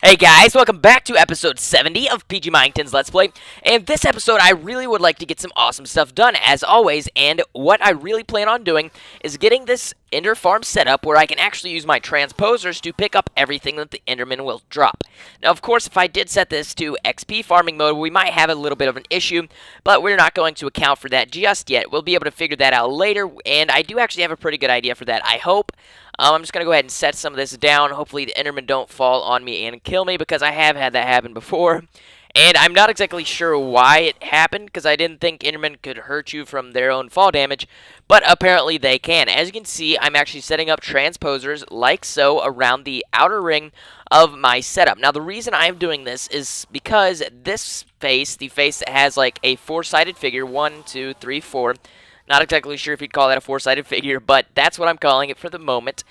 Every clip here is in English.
Hey guys, welcome back to episode 70 of PG Minington's Let's Play. And this episode, I really would like to get some awesome stuff done, as always. And what I really plan on doing is getting this Ender farm set up where I can actually use my transposers to pick up everything that the Enderman will drop. Now, of course, if I did set this to XP farming mode, we might have a little bit of an issue, but we're not going to account for that just yet. We'll be able to figure that out later, and I do actually have a pretty good idea for that, I hope. I'm just going to go ahead and set some of this down. Hopefully the Endermen don't fall on me and kill me, because I have had that happen before. And I'm not exactly sure why it happened, because I didn't think Endermen could hurt you from their own fall damage, but apparently they can. As you can see, I'm actually setting up transposers like so around the outer ring of my setup. Now, the reason I'm doing this is because this face, the face that has like a four-sided figure, 1, 2, 3, 4, not exactly sure if you'd call that a four-sided figure, but that's what I'm calling it for the moment.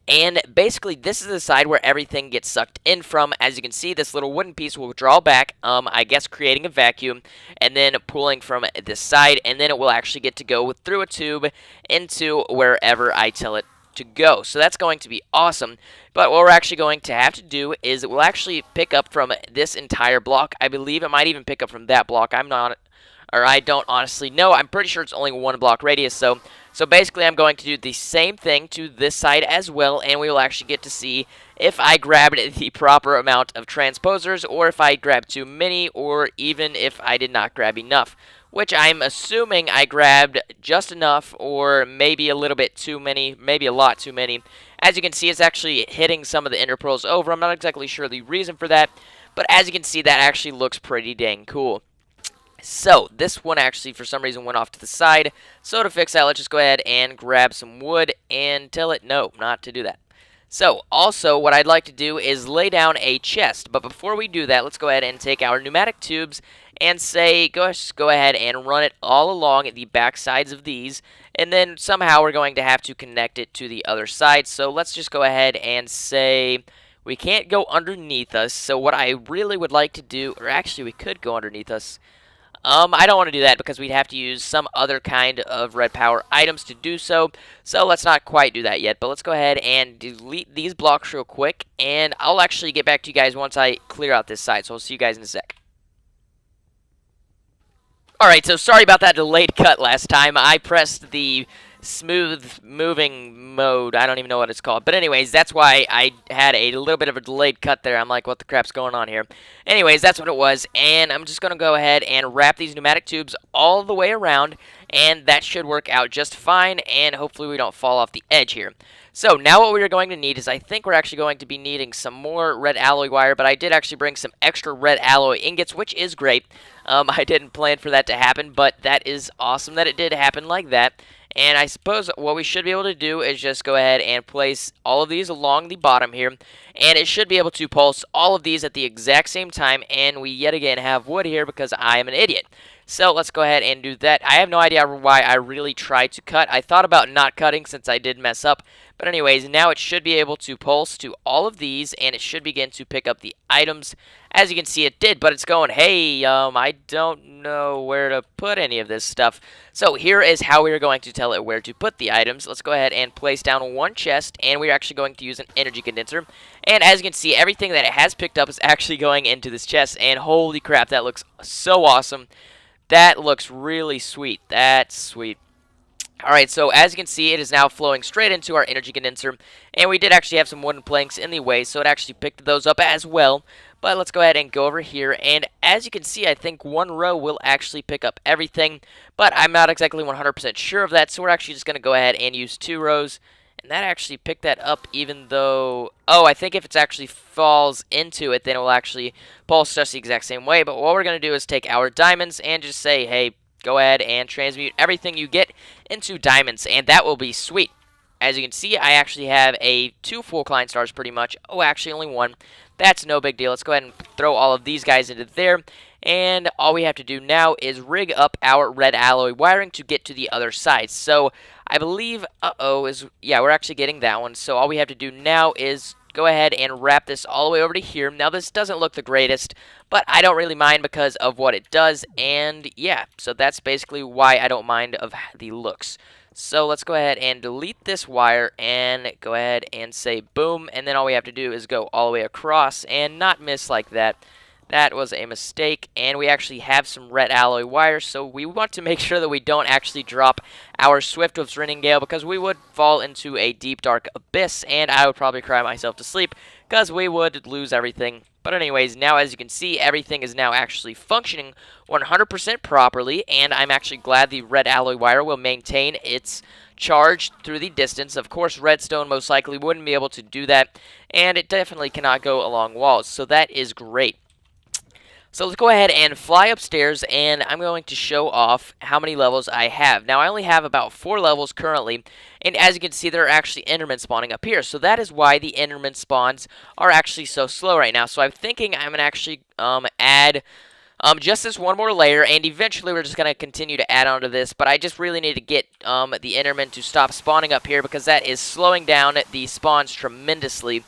And basically, this is the side where everything gets sucked in from. As you can see, this little wooden piece will draw back, I guess creating a vacuum, and then pulling from this side, and then it will actually get to go through a tube into wherever I tell it to go. So that's going to be awesome. But what we're actually going to have to do is we'll actually pick up from this entire block. I believe it might even pick up from that block. I don't honestly know. I'm pretty sure it's only one block radius, so basically I'm going to do the same thing to this side as well, and we will actually get to see if I grabbed the proper amount of transposers, or if I grabbed too many, or even if I did not grab enough, which I'm assuming I grabbed just enough, or maybe a little bit too many, maybe a lot too many. As you can see, it's actually hitting some of the ender pearls over. I'm not exactly sure the reason for that, but as you can see, that actually looks pretty dang cool. So, this one actually, for some reason, went off to the side. So, to fix that, let's just go ahead and grab some wood and tell it no, not to do that. So, also, what I'd like to do is lay down a chest. But before we do that, let's go ahead and take our pneumatic tubes and say, go ahead and run it all along the back sides of these. And then, somehow, we're going to have to connect it to the other side. So, let's just go ahead and say we can't go underneath us. So, what I really would like to do, or actually, we could go underneath us. I don't want to do that because we'd have to use some other kind of red power items to do so. So let's not quite do that yet. But let's go ahead and delete these blocks real quick. And I'll actually get back to you guys once I clear out this side. So I'll see you guys in a sec. Alright, so sorry about that delayed cut last time. I pressed the smooth moving mode. I don't even know what it's called. But anyways, that's why I had a little bit of a delayed cut there. I'm like, what the crap's going on here? Anyways, that's what it was. And I'm just going to go ahead and wrap these pneumatic tubes all the way around. And that should work out just fine. And hopefully we don't fall off the edge here. So now what we're going to need is, I think we're actually going to be needing some more red alloy wire, but I did actually bring some extra red alloy ingots, which is great. I didn't plan for that to happen, but that is awesome that it did happen like that. And I suppose what we should be able to do is just go ahead and place all of these along the bottom here. And it should be able to pulse all of these at the exact same time. And we yet again have wood here because I am an idiot. So let's go ahead and do that. I have no idea why I really tried to cut. I thought about not cutting since I did mess up. But anyways, now it should be able to pulse to all of these, and it should begin to pick up the items. As you can see, it did, but it's going, hey, I don't know where to put any of this stuff. So here is how we are going to tell it where to put the items. Let's go ahead and place down one chest, and we're actually going to use an energy condenser. And as you can see, everything that it has picked up is actually going into this chest, and holy crap, that looks so awesome. That looks really sweet. That's sweet. Alright, so as you can see, it is now flowing straight into our energy condenser, and we did actually have some wooden planks in the way, so it actually picked those up as well. But let's go ahead and go over here, and as you can see, I think one row will actually pick up everything, but I'm not exactly 100% sure of that, so we're actually just going to go ahead and use 2 rows, and that actually picked that up even though, oh, I think if it actually falls into it, then it will actually pulse just the exact same way. But what we're going to do is take our diamonds and just say, hey, go ahead and transmute everything you get into diamonds, and that will be sweet. As you can see, I actually have 2 full client stars pretty much. Oh, actually only 1. That's no big deal. Let's go ahead and throw all of these guys into there. And all we have to do now is rig up our red alloy wiring to get to the other side. So I believe, yeah, we're actually getting that one. So all we have to do now is go ahead and wrap this all the way over to here. Now, this doesn't look the greatest, but I don't really mind because of what it does. And yeah, so that's basically why I don't mind of the looks. So let's go ahead and delete this wire and go ahead and say boom, and then all we have to do is go all the way across and not miss like that. That was a mistake, and we actually have some red alloy wire, so we want to make sure that we don't actually drop our Swiftwolf's Gale, because we would fall into a deep, dark abyss, and I would probably cry myself to sleep, because we would lose everything. But anyways, now as you can see, everything is now actually functioning 100% properly, and I'm actually glad the red alloy wire will maintain its charge through the distance. Of course, redstone most likely wouldn't be able to do that, and it definitely cannot go along walls, so that is great. So let's go ahead and fly upstairs, and I'm going to show off how many levels I have. Now, I only have about 4 levels currently, and as you can see, there are actually Endermen spawning up here. So that is why the Enderman spawns are actually so slow right now. So I'm thinking I'm going to actually add just this one more layer, and eventually we're just going to continue to add on to this, but I just really need to get the Enderman to stop spawning up here, because that is slowing down the spawns tremendously.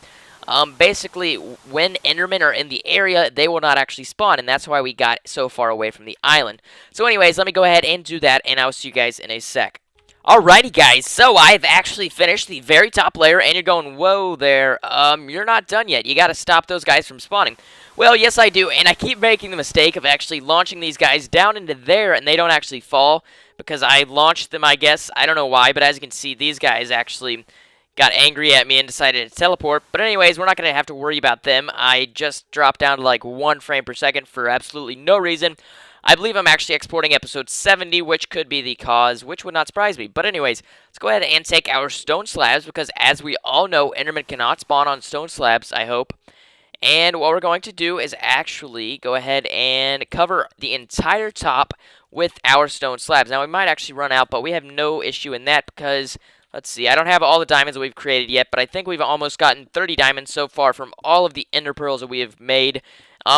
Basically, when Endermen are in the area, they will not actually spawn, and that's why we got so far away from the island. So anyways, let me go ahead and do that, and I'll see you guys in a sec. Alrighty, guys, so I've actually finished the very top layer, and you're going, whoa there, you're not done yet. You gotta stop those guys from spawning. Well, yes, I do, and I keep making the mistake of actually launching these guys down into there, and they don't actually fall, because I launched them, I guess. I don't know why, but as you can see, these guys actually got angry at me and decided to teleport. But anyways, we're not going to have to worry about them. I just dropped down to like 1 frame per second for absolutely no reason. I believe I'm actually exporting episode 70, which could be the cause, which would not surprise me. But anyways, let's go ahead and take our stone slabs, because as we all know, Enderman cannot spawn on stone slabs, I hope. And what we're going to do is actually go ahead and cover the entire top with our stone slabs. Now, we might actually run out, but we have no issue in that, because let's see, I don't have all the diamonds that we've created yet, but I think we've almost gotten 30 diamonds so far from all of the ender pearls that we have made.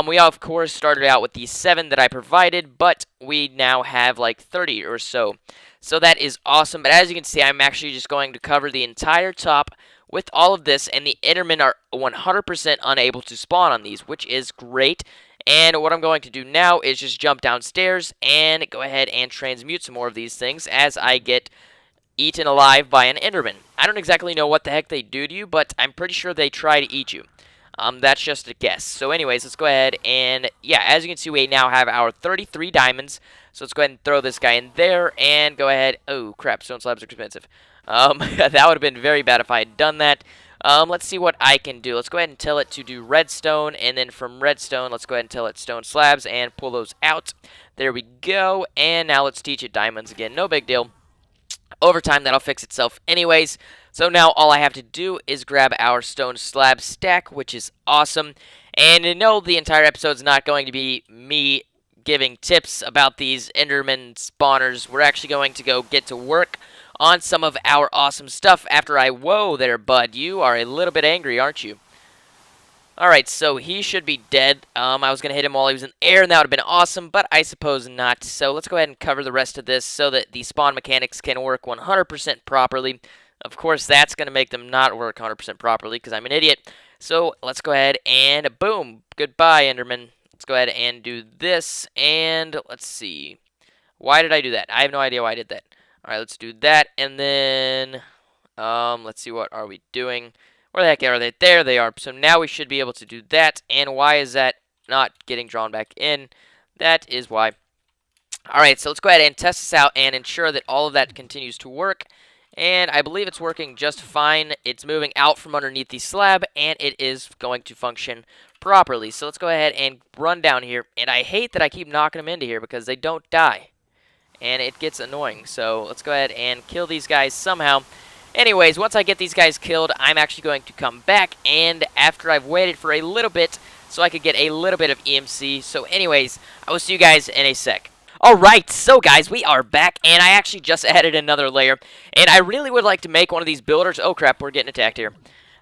We, of course, started out with the 7 that I provided, but we now have like 30 or so. So that is awesome, but as you can see, I'm actually just going to cover the entire top with all of this, and the Endermen are 100% unable to spawn on these, which is great. And what I'm going to do now is just jump downstairs and go ahead and transmute some more of these things as I get eaten alive by an Enderman. I don't exactly know what the heck they do to you, but I'm pretty sure they try to eat you. That's just a guess. So anyways, let's go ahead and, yeah, as you can see, we now have our 33 diamonds. So let's go ahead and throw this guy in there and go ahead. Oh, crap, stone slabs are expensive. That would have been very bad if I had done that. Let's see what I can do. Let's go ahead and tell it to do redstone, and then from redstone, let's go ahead and tell it stone slabs and pull those out. There we go, and now let's teach it diamonds again. No big deal. Over time, that'll fix itself anyways. So now all I have to do is grab our stone slab stack, which is awesome. And no, the entire episode's not going to be me giving tips about these Enderman spawners. We're actually going to go get to work on some of our awesome stuff after I... Whoa there, bud. You are a little bit angry, aren't you? Alright, so he should be dead. I was going to hit him while he was in the air, and that would have been awesome, but I suppose not. So let's go ahead and cover the rest of this so that the spawn mechanics can work 100% properly. Of course, that's going to make them not work 100% properly because I'm an idiot. So let's go ahead and boom. Goodbye, Enderman. Let's go ahead and do this, and let's see. Why did I do that? I have no idea why I did that. Alright, let's do that, and then let's see, what are we doing? Where the heck are they? There they are. So now we should be able to do that. And why is that not getting drawn back in? That is why. Alright, so let's go ahead and test this out and ensure that all of that continues to work. And I believe it's working just fine. It's moving out from underneath the slab, and it is going to function properly. So let's go ahead and run down here. And I hate that I keep knocking them into here because they don't die. And it gets annoying. So let's go ahead and kill these guys somehow. Anyways, once I get these guys killed, I'm actually going to come back, and after I've waited for a little bit, so I could get a little bit of EMC. So anyways, I will see you guys in a sec. Alright, so guys, we are back, and I actually just added another layer, and I really would like to make one of these builders. Oh crap, we're getting attacked here.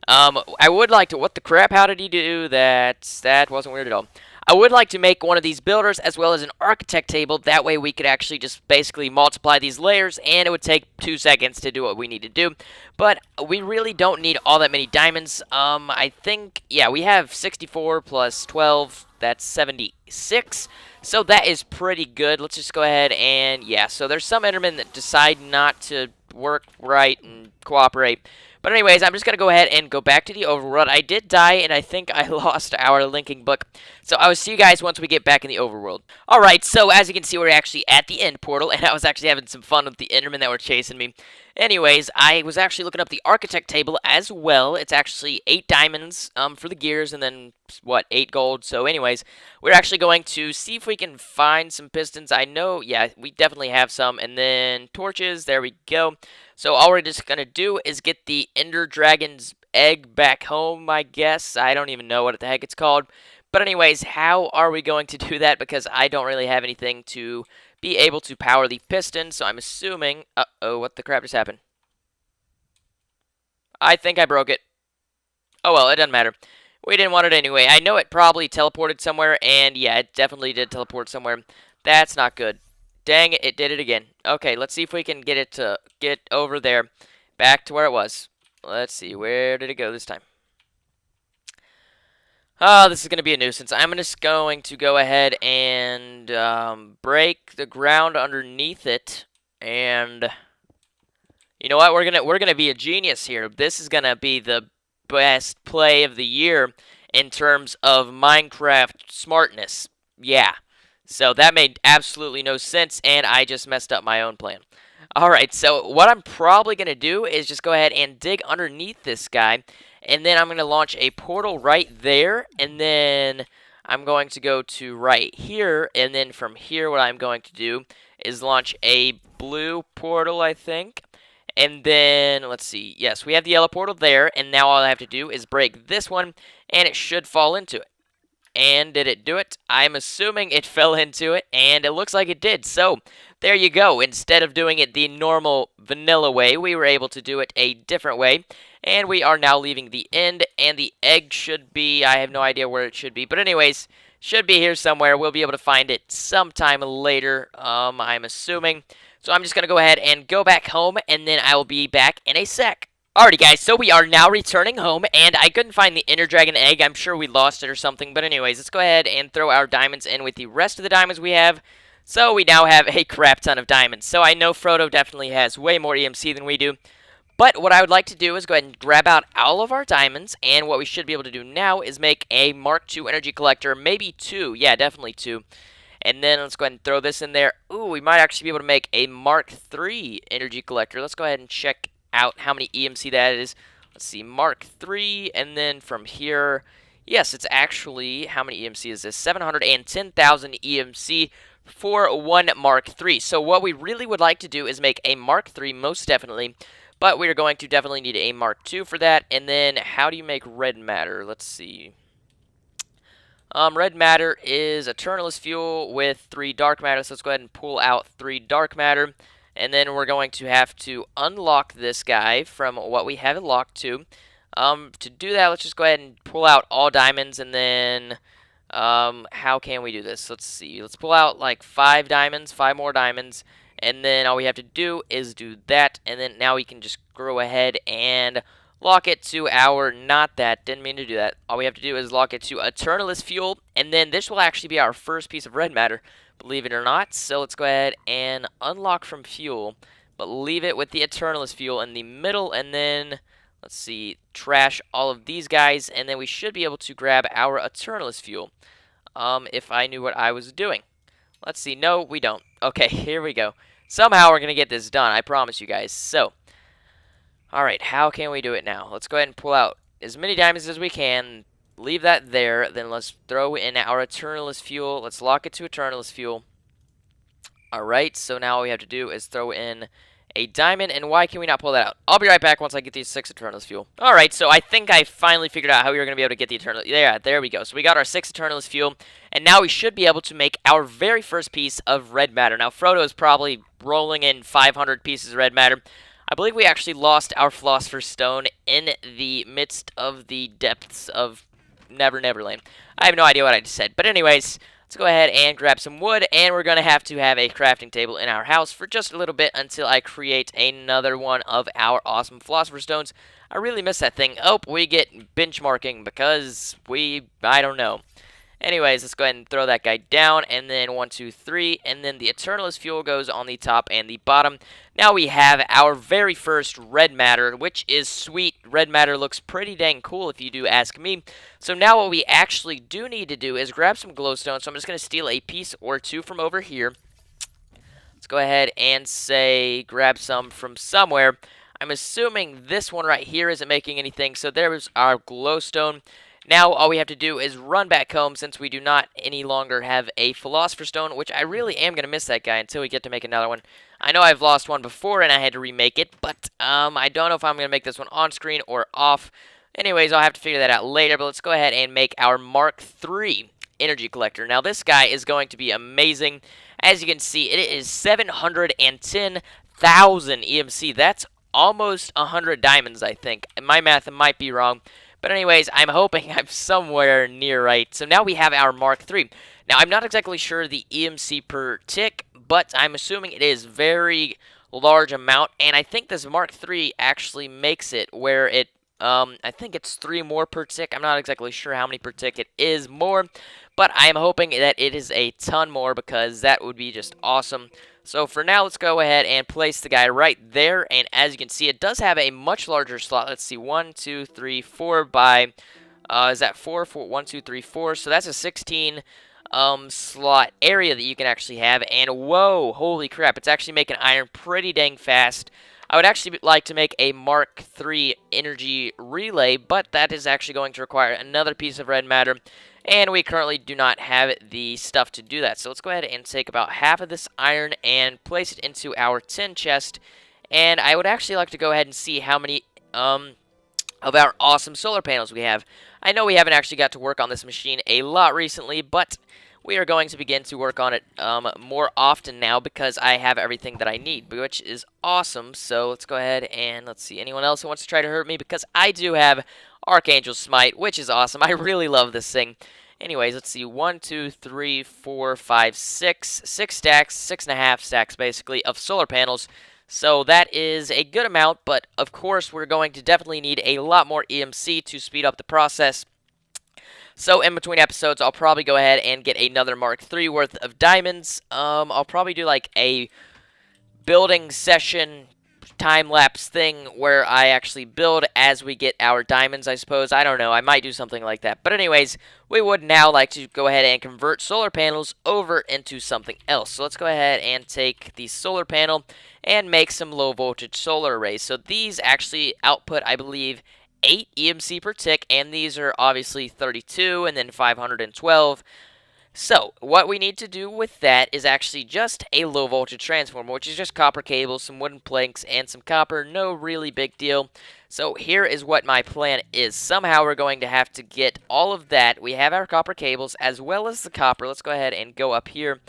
I would like to... What the crap? How did he do that? That wasn't weird at all. I would like to make one of these builders as well as an architect table. That way we could actually just basically multiply these layers, and it would take 2 seconds to do what we need to do. But we really don't need all that many diamonds. I think, yeah, we have 64 plus 12. That's 76. So that is pretty good. Let's just go ahead and, yeah. So there's some Endermen that decide not to work right and cooperate. But anyways, I'm just going to go ahead and go back to the overworld. I did die, and I think I lost our linking book. So I will see you guys once we get back in the overworld. Alright, so as you can see, we're actually at the end portal, and I was actually having some fun with the Endermen that were chasing me. Anyways, I was actually looking up the architect table as well. It's actually 8 diamonds for the gears, and then, what, 8 gold. So anyways, we're actually going to see if we can find some pistons. I know, yeah, we definitely have some. And then torches, there we go. So all we're just going to do is get the Ender Dragon's egg back home, I guess. I don't even know what the heck it's called. But anyways, how are we going to do that? Because I don't really have anything to be able to power the piston. So I'm assuming... Uh-oh, what the crap just happened? I think I broke it. Oh well, it doesn't matter. We didn't want it anyway. I know it probably teleported somewhere. And yeah, it definitely did teleport somewhere. That's not good. Dang it, it did it again. Okay, let's see if we can get it to get over there. Back to where it was. Let's see, where did it go this time? Oh, this is going to be a nuisance. I'm just going to go ahead and break the ground underneath it. And you know what? We're gonna be a genius here. This is going to be the best play of the year in terms of Minecraft smartness. Yeah. So that made absolutely no sense, and I just messed up my own plan. Alright, so what I'm probably going to do is just go ahead and dig underneath this guy, and then I'm going to launch a portal right there, and then I'm going to go to right here, and then from here what I'm going to do is launch a blue portal, I think. And then, let's see, yes, we have the yellow portal there, and now all I have to do is break this one, and it should fall into it. And did it do it? I'm assuming it fell into it, and it looks like it did. So, there you go. Instead of doing it the normal vanilla way, we were able to do it a different way. And we are now leaving the end, and the egg should be, I have no idea where it should be. But anyways, should be here somewhere. We'll be able to find it sometime later, I'm assuming. So I'm just going to go ahead and go back home, and then I will be back in a sec. Alrighty guys, so we are now returning home, and I couldn't find the Ender Dragon egg. I'm sure we lost it or something, but anyways, let's go ahead and throw our diamonds in with the rest of the diamonds we have. So we now have a crap ton of diamonds. So I know Frodo definitely has way more EMC than we do. But what I would like to do is go ahead and grab out all of our diamonds, and what we should be able to do now is make a Mark II energy collector, maybe 2. Yeah, definitely 2. And then let's go ahead and throw this in there. Ooh, we might actually be able to make a Mark III energy collector. Let's go ahead and check out how many EMC that is. Let's see, Mark III, and then from here, yes, it's actually, how many EMC is this? 710,000 EMC for one Mark III. So what we really would like to do is make a Mark III, most definitely, but we're going to definitely need a Mark II for that. And then, how do you make red matter? Let's see. Red matter is Eternalist fuel with 3 dark matter, so let's go ahead and pull out 3 dark matter. And then we're going to have to unlock this guy from what we have it locked to. To do that, let's just go ahead and pull out all diamonds, and then, how can we do this? Let's see. Let's pull out, like, 5 diamonds, 5 more diamonds, and then all we have to do is do that, and then now we can just go ahead and lock it to our, not that, didn't mean to do that. All we have to do is lock it to Eternalist fuel, and then this will actually be our first piece of red matter, believe it or not. So let's go ahead and unlock from fuel, but leave it with the Eternalist fuel in the middle, and then, let's see, trash all of these guys, and then we should be able to grab our Eternalist fuel, if I knew what I was doing. Let's see, no, we don't. Okay, here we go. Somehow we're going to get this done, I promise you guys. So, alright, how can we do it now? Let's go ahead and pull out as many diamonds as we can. Leave that there. Then let's throw in our Eternalist fuel. Let's lock it to Eternalist fuel. Alright, so now all we have to do is throw in a diamond. And why can we not pull that out? I'll be right back once I get these 6 Eternalist fuel. Alright, so I think I finally figured out how we were going to be able to get the Eternalist. Yeah, there we go. So we got our 6 Eternalist fuel. And now we should be able to make our very first piece of red matter. Now, Frodo is probably rolling in 500 pieces of red matter. I believe we actually lost our Philosopher's Stone in the midst of the depths of Neverland. I have no idea what I just said. But anyways, let's go ahead and grab some wood, and we're going to have a crafting table in our house for just a little bit until I create another one of our awesome Philosopher's Stones. I really miss that thing. Oh, we get benchmarking because I don't know. Anyways, let's go ahead and throw that guy down, and then 1, 2, 3, and then the Eternalist Fuel goes on the top and the bottom. Now we have our very first red matter, which is sweet. Red matter looks pretty dang cool if you do ask me. So now what we actually do need to do is grab some glowstone, so I'm just going to steal a piece or two from over here. Let's go ahead and say grab some from somewhere. I'm assuming this one right here isn't making anything, so there's our glowstone. Now all we have to do is run back home since we do not any longer have a Philosopher's Stone, which I really am going to miss that guy until we get to make another one. I know I've lost one before and I had to remake it, but I don't know if I'm going to make this one on screen or off. Anyways, I'll have to figure that out later, but let's go ahead and make our Mark III energy collector. Now this guy is going to be amazing. As you can see, it is 710,000 EMC. That's almost 100 diamonds, I think. My math might be wrong. But anyways, I'm hoping I'm somewhere near right. So now we have our Mark III. Now, I'm not exactly sure the EMC per tick, but I'm assuming it is very large amount. And I think this Mark III actually makes it where it, I think it's 3 more per tick. I'm not exactly sure how many per tick it is more, but I am hoping that it is a ton more because that would be just awesome. So for now, let's go ahead and place the guy right there. And as you can see, it does have a much larger slot. Let's see, 1, 2, 3, 4 by, is that 4? 1, 2, 3, 4. So that's a 16 slot area that you can actually have. And whoa, holy crap, it's actually making iron pretty dang fast. I would actually like to make a Mark III energy relay, but that is actually going to require another piece of red matter. And we currently do not have the stuff to do that. So let's go ahead and take about half of this iron and place it into our tin chest. And I would actually like to go ahead and see how many of our awesome solar panels we have. I know we haven't actually got to work on this machine a lot recently, but we are going to begin to work on it more often now because I have everything that I need, which is awesome. So let's go ahead and let's see. Anyone else who wants to try to hurt me? Because I do have Archangel Smite, which is awesome. I really love this thing. Anyways, let's see. 1, 2, 3, 4, 5, 6. 6 stacks, 6.5 stacks basically of solar panels. So that is a good amount, but of course we're going to definitely need a lot more EMC to speed up the process. So in between episodes, I'll probably go ahead and get another Mark III worth of diamonds. I'll probably do like a building session time-lapse thing where I actually build as we get our diamonds, I suppose. I don't know. I might do something like that. But anyways, we would now like to go ahead and convert solar panels over into something else. So let's go ahead and take the solar panel and make some low-voltage solar arrays. So these actually output, I believe, 8 EMC per tick, and these are obviously 32 and then 512. So, what we need to do with that is actually just a low voltage transformer, which is just copper cables, some wooden planks, and some copper. No really big deal. So, here is what my plan is. Somehow, we're going to have to get all of that. We have our copper cables as well as the copper. Let's go ahead and go up here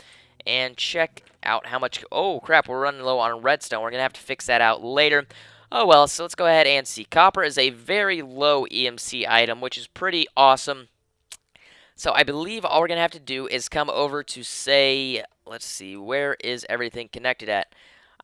and check out how much... Oh, crap, we're running low on redstone. We're going to have to fix that out later. Oh, well, so let's go ahead and see. Copper is a very low EMC item, which is pretty awesome. So I believe all we're going to have to do is come over to say, let's see, where is everything connected at?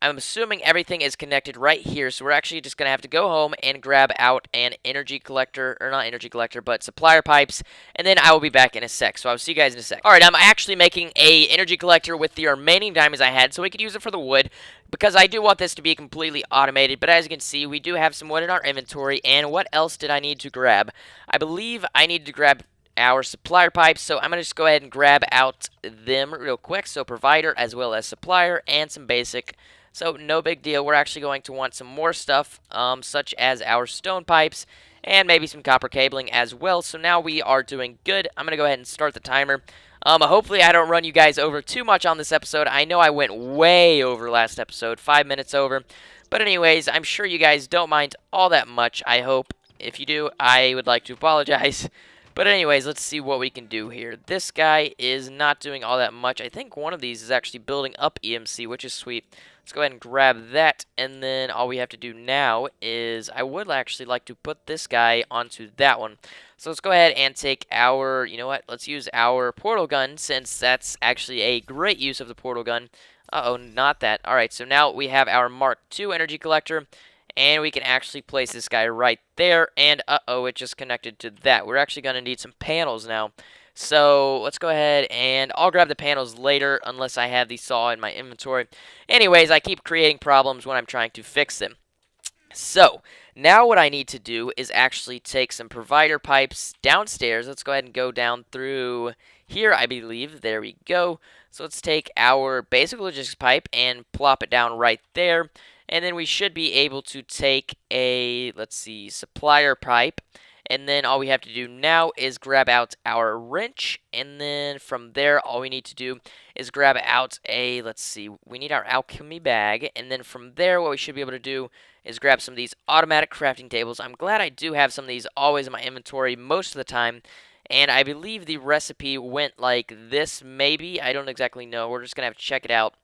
I'm assuming everything is connected right here, so we're actually just going to have to go home and grab out an energy collector, or not energy collector, but supplier pipes, and then I will be back in a sec, so I'll see you guys in a sec. Alright, I'm actually making a energy collector with the remaining diamonds I had, so we could use it for the wood, because I do want this to be completely automated, but as you can see, we do have some wood in our inventory, and what else did I need to grab? I believe I needed to grab our supplier pipes, so I'm going to just go ahead and grab out them real quick. So provider as well as supplier and some basic. So no big deal. We're actually going to want some more stuff, such as our stone pipes and maybe some copper cabling as well. So now we are doing good. I'm going to go ahead and start the timer. Hopefully I don't run you guys over too much on this episode. I know I went way over last episode, 5 minutes over. But anyways, I'm sure you guys don't mind all that much, I hope. If you do, I would like to apologize. But anyways, let's see what we can do here. This guy is not doing all that much. I think one of these is actually building up EMC, which is sweet. Let's go ahead and grab that, and then all we have to do now is I would actually like to put this guy onto that one. So let's go ahead and take our, you know what, let's use our portal gun, since that's actually a great use of the portal gun. Uh-oh, not that. Alright, so now we have our Mark II energy collector. And we can actually place this guy right there. And, uh-oh, it just connected to that. We're actually going to need some panels now. So let's go ahead and I'll grab the panels later unless I have the saw in my inventory. Anyways, I keep creating problems when I'm trying to fix them. So, now what I need to do is actually take some provider pipes downstairs. Let's go ahead and go down through here, I believe. There we go. So let's take our basic logistics pipe and plop it down right there. And then we should be able to take a, let's see, supplier pipe. And then all we have to do now is grab out our wrench. And then from there, all we need to do is grab out a, let's see, we need our alchemy bag. And then from there, what we should be able to do is grab some of these automatic crafting tables. I'm glad I do have some of these always in my inventory most of the time. And I believe the recipe went like this, maybe. I don't exactly know. We're just going to have to check it out.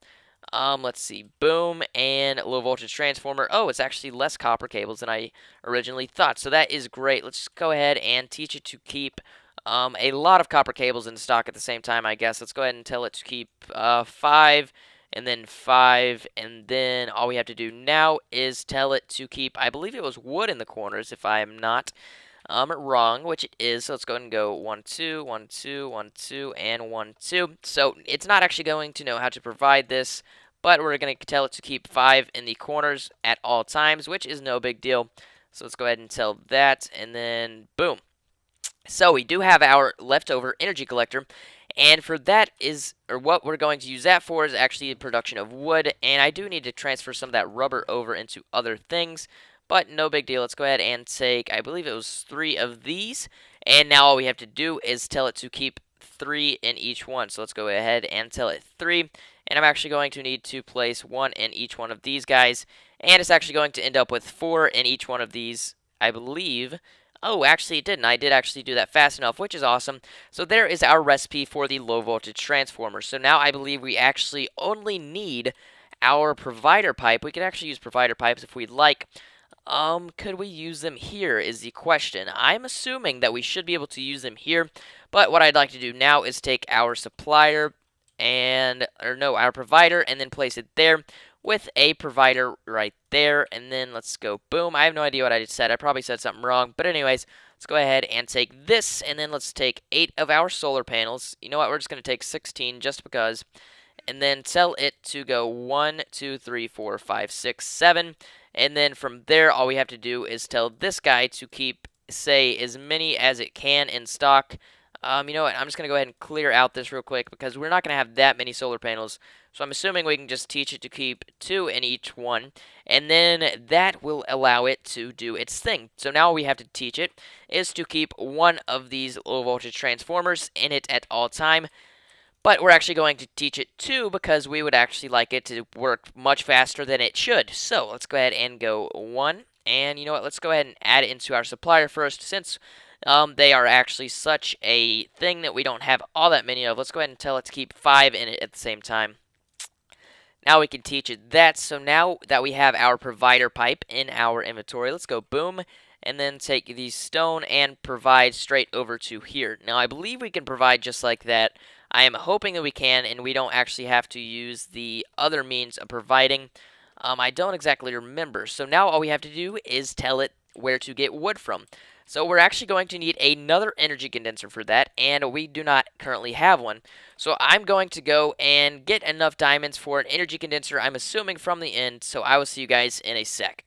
Let's see. Boom and low voltage transformer. Oh, it's actually less copper cables than I originally thought. So that is great. Let's just go ahead and teach it to keep a lot of copper cables in stock at the same time, I guess. Let's go ahead and tell it to keep 5 and then 5, and then all we have to do now is tell it to keep, I believe it was wood in the corners, if I am not wrong, which it is. So let's go ahead and go 1 2 1 2 1 2 and 1 2. So it's not actually going to know how to provide this, but we're going to tell it to keep 5 in the corners at all times, which is no big deal. So let's go ahead and tell that, and then boom. So we do have our leftover energy collector, and for that is, or what we're going to use that for is actually the production of wood, and I do need to transfer some of that rubber over into other things, but no big deal. Let's go ahead and take, I believe it was 3 of these, and now all we have to do is tell it to keep 3 in each one. So let's go ahead and tell it 3, and I'm actually going to need to place 1 in each one of these guys, and it's actually going to end up with 4 in each one of these, I believe. Oh, actually it didn't. I did actually do that fast enough, which is awesome. So there is our recipe for the low voltage transformer. So now I believe we actually only need our provider pipe. We could actually use provider pipes if we'd like. Could we use them here is the question. I'm assuming that we should be able to use them here, but what I'd like to do now is take our supplier and, or no, our provider and then place it there with a provider right there, and then let's go boom. I have no idea what I just said. I probably said something wrong, but anyways, let's go ahead and take this, and then let's take 8 of our solar panels. You know what, we're just going to take 16 just because, and then tell it to go 1 2 3 4 5 6 7, and then from there all we have to do is tell this guy to keep, say, as many as it can in stock. You know what, I'm just going to go ahead and clear out this real quick because we're not going to have that many solar panels. So I'm assuming we can just teach it to keep 2 in each one, and then that will allow it to do its thing. So now all we have to teach it is to keep 1 of these low voltage transformers in it at all time. But we're actually going to teach it 2 because we would actually like it to work much faster than it should. So let's go ahead and go 1. And you know what, let's go ahead and add it into our supplier first, since they are actually such a thing that we don't have all that many of. Let's go ahead and tell it to keep 5 in it at the same time. Now we can teach it that. So now that we have our provider pipe in our inventory, let's go boom, and then take the stone and provide straight over to here. Now I believe we can provide just like that. I am hoping that we can, and we don't actually have to use the other means of providing. I don't exactly remember. So now all we have to do is tell it where to get wood from. So we're actually going to need another energy condenser for that, and we do not currently have one. So I'm going to go and get enough diamonds for an energy condenser, I'm assuming from the end, so I will see you guys in a sec.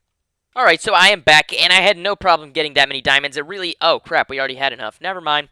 Alright, so I am back, and I had no problem getting that many diamonds. It really, oh crap, we already had enough. Never mind.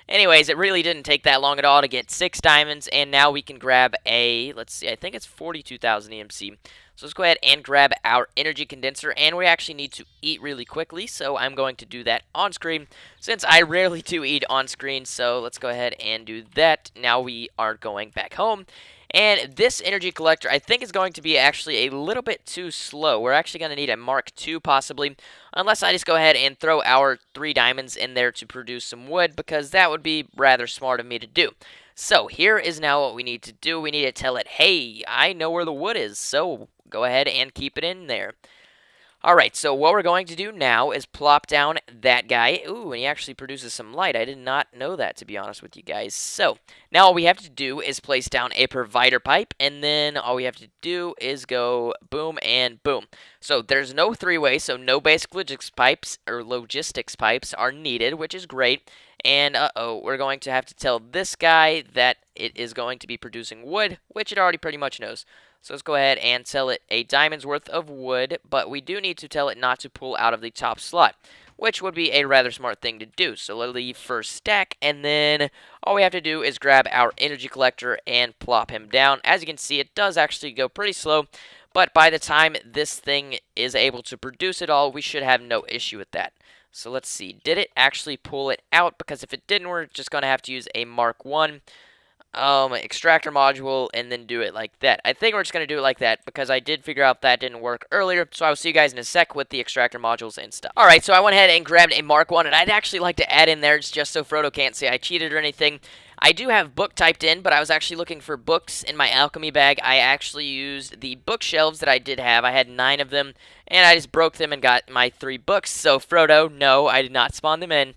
Anyways, it really didn't take that long at all to get 6 diamonds, and now we can grab a, let's see, I think it's 42,000 EMC. So let's go ahead and grab our energy condenser, and we actually need to eat really quickly, so I'm going to do that on screen, since I rarely do eat on screen. So let's go ahead and do that. Now we are going back home, and this energy collector I think is going to be actually a little bit too slow. We're actually going to need a Mark II possibly, unless I just go ahead and throw our 3 diamonds in there to produce some wood, because that would be rather smart of me to do. So here is now what we need to do. We need to tell it, hey, I know where the wood is, so go ahead and keep it in there. Alright, so what we're going to do now is plop down that guy. Ooh, and he actually produces some light. I did not know that, to be honest with you guys. So, now all we have to do is place down a provider pipe, and then all we have to do is go boom and boom. So, there's no three-way, so no basic logistics pipes are needed, which is great. And, we're going to have to tell this guy that it is going to be producing wood, which it already pretty much knows. So let's go ahead and tell it a diamond's worth of wood, but we do need to tell it not to pull out of the top slot, which would be a rather smart thing to do. So let's leave first stack, and then all we have to do is grab our energy collector and plop him down. As you can see, it does actually go pretty slow, but by the time this thing is able to produce it all, we should have no issue with that. So let's see, did it actually pull it out? Because if it didn't, we're just going to have to use a Mark 1 extractor module and then do it like that. I think we're just going to do it like that because I did figure out that didn't work earlier, so I will see you guys in a sec with the extractor modules and stuff. Alright, so I went ahead and grabbed a Mark 1, and I'd actually like to add in there just so Frodo can't say I cheated or anything. I do have book typed in, but I was actually looking for books in my alchemy bag. I actually used the bookshelves that I did have. I had 9 of them, and I just broke them and got my 3 books. So Frodo, no, I did not spawn them in.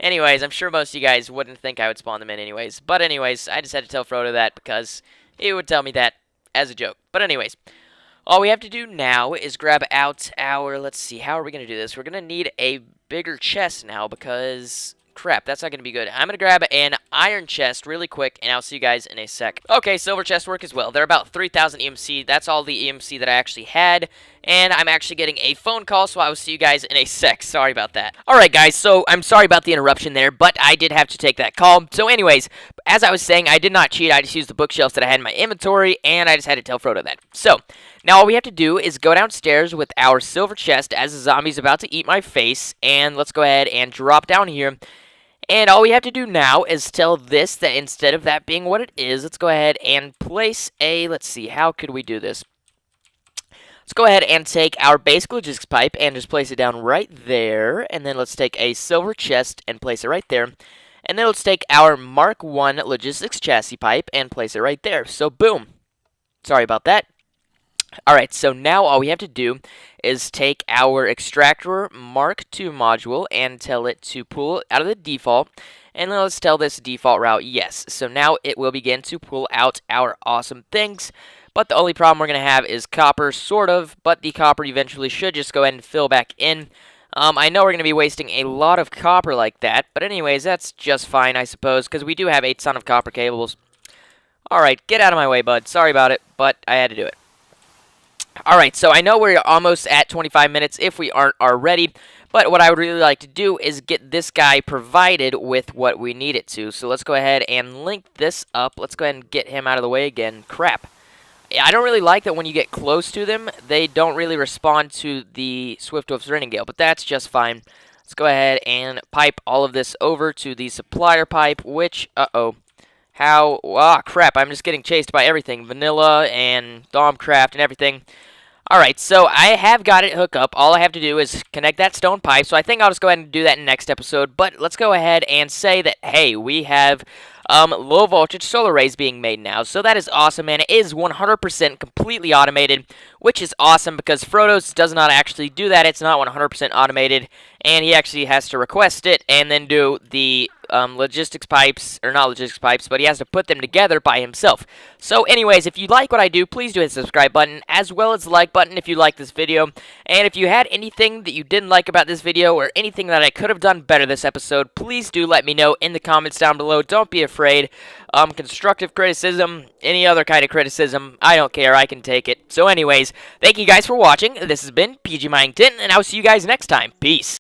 Anyways, I'm sure most of you guys wouldn't think I would spawn them in anyways. But anyways, I just had to tell Frodo that because he would tell me that as a joke. But anyways, all we have to do now is grab out our, let's see, how are we going to do this? We're going to need a bigger chest now because, crap, that's not going to be good. I'm going to grab an iron chest really quick, and I'll see you guys in a sec. Okay, silver chest work as well. They're about 3,000 EMC. That's all the EMC that I actually had. And I'm actually getting a phone call, so I will see you guys in a sec. Sorry about that. Alright, guys, so I'm sorry about the interruption there, but I did have to take that call. So anyways, as I was saying, I did not cheat. I just used the bookshelves that I had in my inventory, and I just had to tell Frodo that. So, now all we have to do is go downstairs with our silver chest as the zombie's about to eat my face, and let's go ahead and drop down here. And all we have to do now is tell this that instead of that being what it is, let's go ahead and place a, let's see, how could we do this? Let's go ahead and take our basic logistics pipe and just place it down right there. And then let's take a silver chest and place it right there. And then let's take our Mark 1 logistics chassis pipe and place it right there. So boom. Sorry about that. Alright, so now all we have to do is take our extractor Mark 2 module and tell it to pull out of the default. And then let's tell this default route yes. So now it will begin to pull out our awesome things. But the only problem we're going to have is copper, sort of. But the copper eventually should just go ahead and fill back in. I know we're going to be wasting a lot of copper like that. But anyways, that's just fine, I suppose. Because we do have a ton of copper cables. Alright, get out of my way, bud. Sorry about it, but I had to do it. Alright, so I know we're almost at 25 minutes if we aren't already. But what I would really like to do is get this guy provided with what we need it to. So let's go ahead and link this up. Let's go ahead and get him out of the way again. Crap. I don't really like that when you get close to them, they don't really respond to the Swiftwoof's Renegale, but that's just fine. Let's go ahead and pipe all of this over to the supplier pipe, which, crap, I'm just getting chased by everything. Vanilla and Domcraft and everything. Alright, so I have got it hooked up. All I have to do is connect that stone pipe, so I think I'll just go ahead and do that in the next episode. But let's go ahead and say that, hey, we have low voltage solar arrays being made now. So that is awesome, and it is 100% completely automated, which is awesome because Frodo's does not actually do that. It's not 100% automated, and he actually has to request it and then do the logistics pipes, or not logistics pipes, but he has to put them together by himself. So anyways, if you like what I do, please do hit the subscribe button, as well as the like button if you like this video. And if you had anything that you didn't like about this video, or anything that I could have done better this episode, please do let me know in the comments down below. Don't be afraid. Constructive criticism, any other kind of criticism, I don't care, I can take it. So anyways, thank you guys for watching. This has been PG Minington, and I'll see you guys next time. Peace.